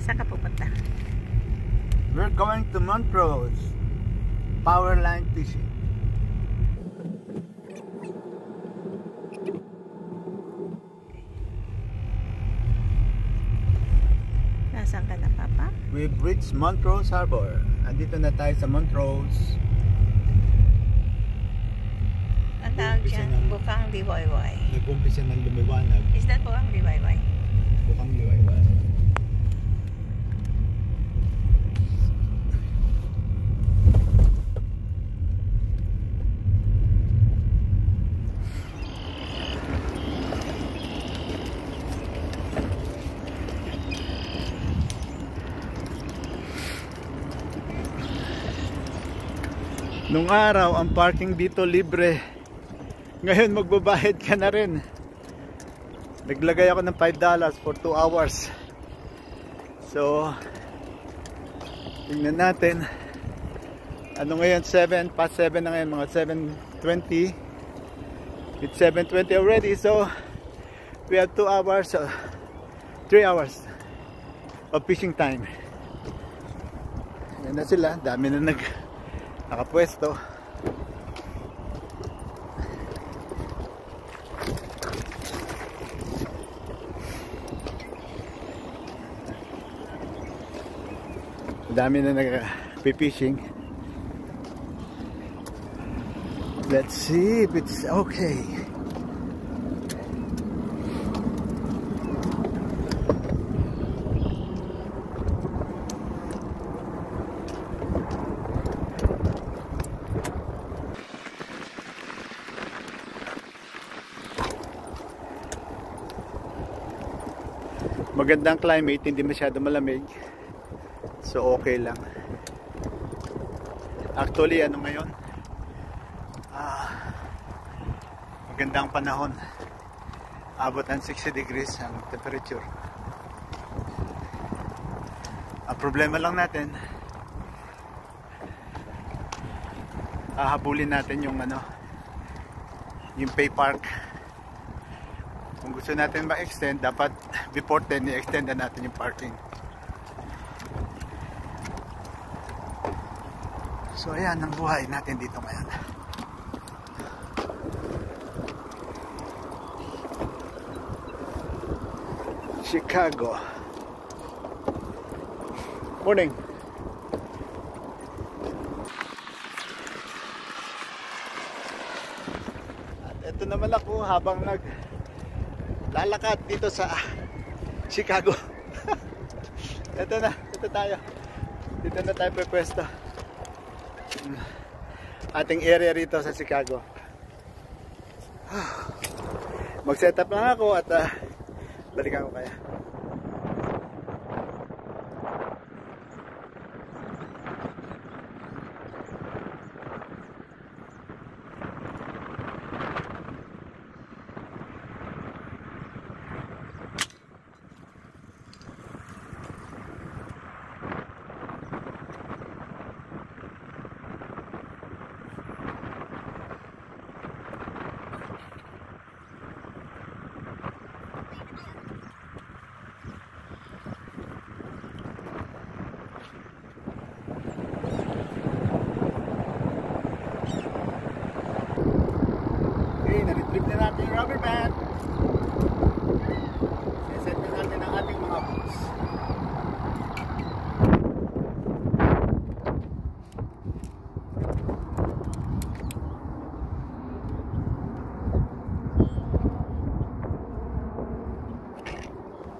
Saan ka pupunta? We're going to Montrose. Power line fishing. Nasaan ka na, Papa? We've reached Montrose Harbor. Andito na tayo sa Montrose. Ang tawag dyan, bukang liwayway. Nag-umpisa ng lumiwanag. Is that bukang liwayway? Bukang liwayway. Nung araw, ang parking dito libre. Ngayon magbabayad ka na rin. Naglagay ako ng $5 for 2 hours. So, tingnan natin. Ano ngayon? 7, past 7 na ngayon, mga 7:20. It's 7:20 already. So, we have 2 hours, 3 hours of fishing time. Yan na sila. Dami na nakapwesto. Dami na nag-fishing. Let's see if it's okay. Magandang climate, hindi masyado malamig. So okay lang. Actually ano ngayon? Magandang panahon. Abot ng 60 degrees ang temperature. Ang problema lang natin, hahabulin natin yung yung pay park. Kung gusto natin ma-extend, dapat before 10 i-extend na natin yung parking. So ayan ang buhay natin dito ngayon. Chicago. Morning. At ito naman ako habang lalakad dito sa Chicago. Ito tayo. Dito na tayo pwesto. Ating area rito sa Chicago. Mag-set up lang ako at balikan ko kaya. Na-retrieve na natin yung rubber band. Set na natin ang ating mga boots.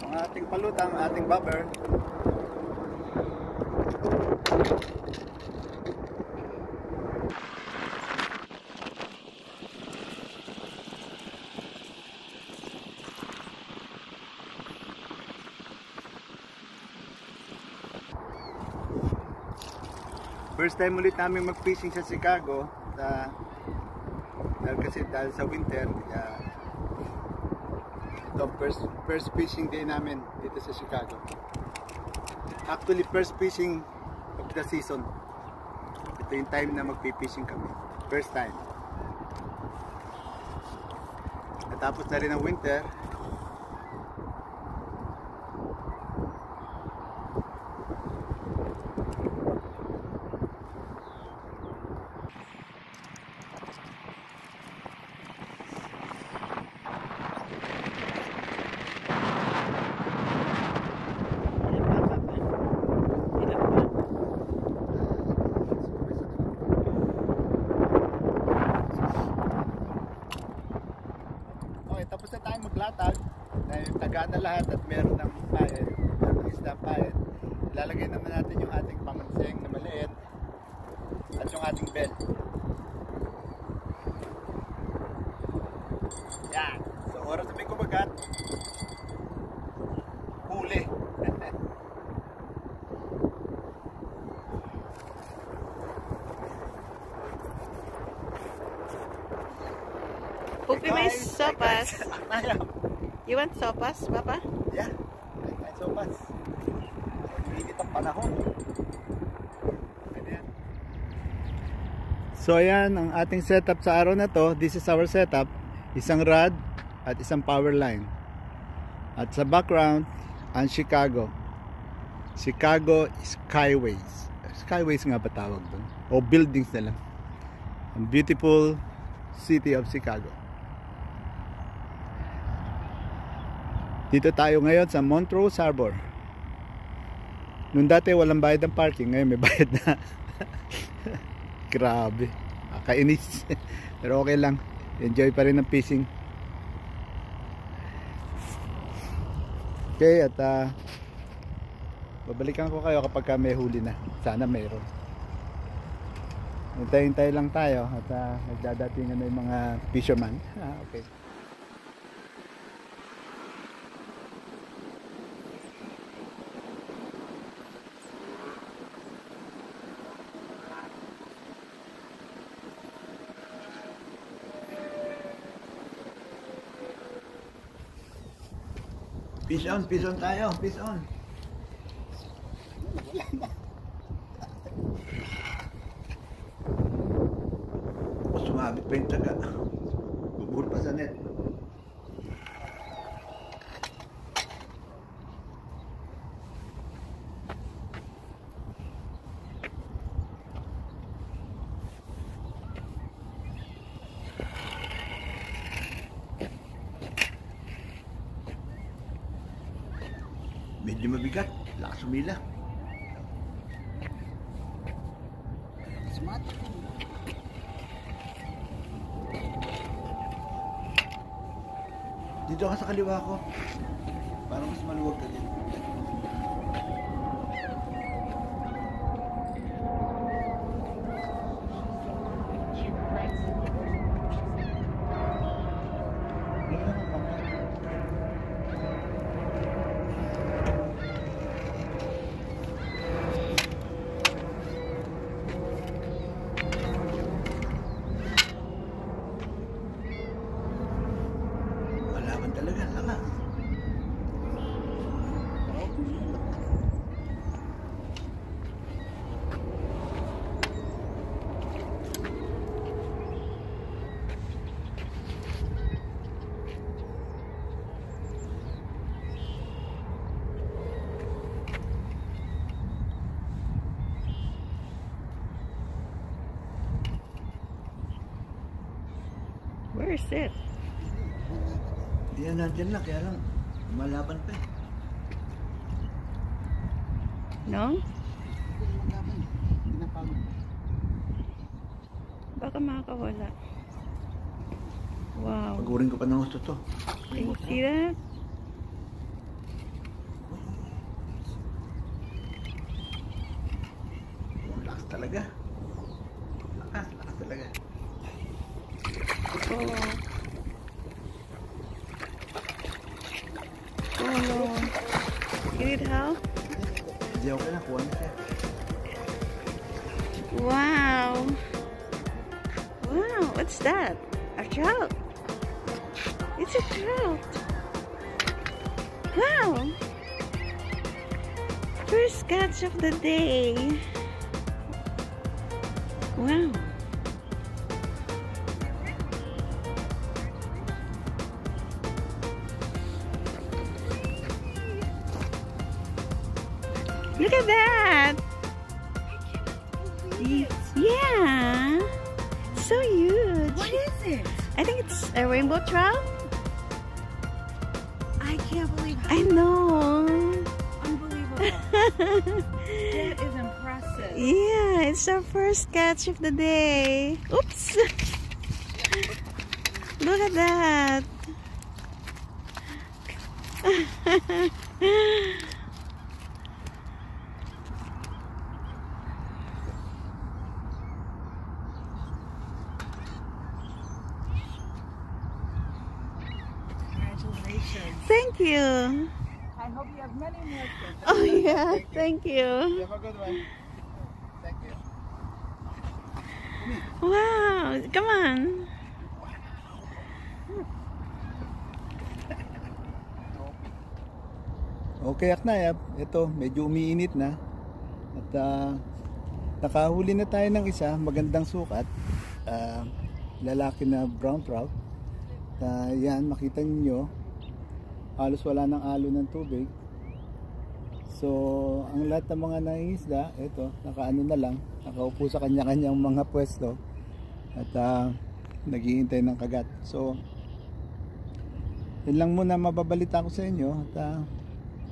Ang ating palutang, ating bobber. First time ulit namin mag-fishing sa Chicago dahil sa winter. Ito first fishing day namin dito sa Chicago. Actually first fishing of the season. Ito yung time na mag-fishing kami. First time. Natapos na rin ang winter. na lahat at meron ng paet, meron ng isda paet, ilalagay naman natin yung ating pamanseng na maliit at yung ating bell. Yan. So oras na may kumagat, huli. Pupi, may sopas. You want sopas, Papa? Yeah, may sopas. Init ang panahon. So ayan ang ating setup sa araw na to. This is our setup. Isang rod at isang power line. At sa background, ang Chicago Skyways. Skyways nga ba tawag doon? O buildings na lang. Ang beautiful city of Chicago. Dito tayo ngayon sa Montrose Harbor. Noon dati walang bayad ng parking, ngayon may bayad na. Grabe, kainis. Pero okay lang, enjoy pa rin ang fishing. Okay, at babalikan ko kayo kapag may huli na. Sana mayroon. Hintay-hintay lang tayo at nagdadatingan na yung mga fisherman. Okay. Fish on tayo, fish on. Sumabit pa yung taga. Bubuhol pa sa net. Medyo mabigat, lakas umila. Smart. Dito ka sa kaliwa ko. Para mas maluwag ka din. Talaga, laka. Where is it? Yan nandiyan lang, kaya lang malaban pa eh. No? Baka makakawala. Wow. Pagurin ko pa ng gusto to. Can you see that? Lakas talaga. Lakas talaga. Oh. Oh no. You need help? Hindi ako kaya nakuha na siya. Wow. Wow, what's that? A trout. It's a trout. Wow. First catch of the day. Wow. Look at that! Yeah! So huge! What is it? I think it's a rainbow trout. I can't believe how I know! unbelievable. That is impressive. Yeah, it's our first catch of the day. Oops! Look at that! Congratulations. Thank you. I hope you have many more kids. Oh yeah, thank you. You have a good one. Thank you. Wow, come on. Okay, Aknayab. Ito, medyo umiinit na. At nakahuli na tayo ng isa. Magandang sukat. Lalaki na brown trout. Yan, makita niyo halos wala nang alo ng tubig. So, ang lahat ng mga nangingisda, ito, nakaano na lang. Nakaupo sa kanya-kanyang mga pwesto. At naghihintay ng kagat. So, yun lang muna mababalita ko sa inyo. At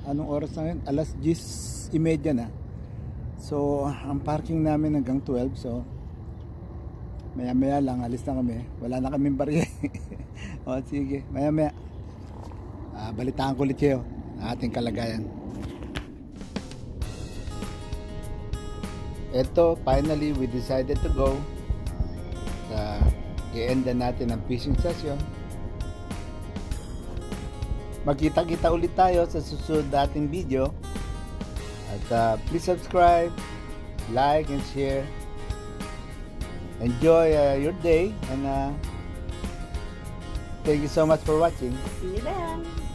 anong oras na yun? Alas 10:30 na. So, ang parking namin hanggang 12. So, maya-maya lang, alis na kami. Wala na kaming barya. O, sige. Maya-maya. Balitaan ko ulit kayo ang ating kalagayan. Ito, finally, we decided to go. I-end na natin ang fishing session. Magkita-kita ulit tayo sa susunod nating video. At please subscribe, like, and share. Enjoy your day, and thank you so much for watching. See you then.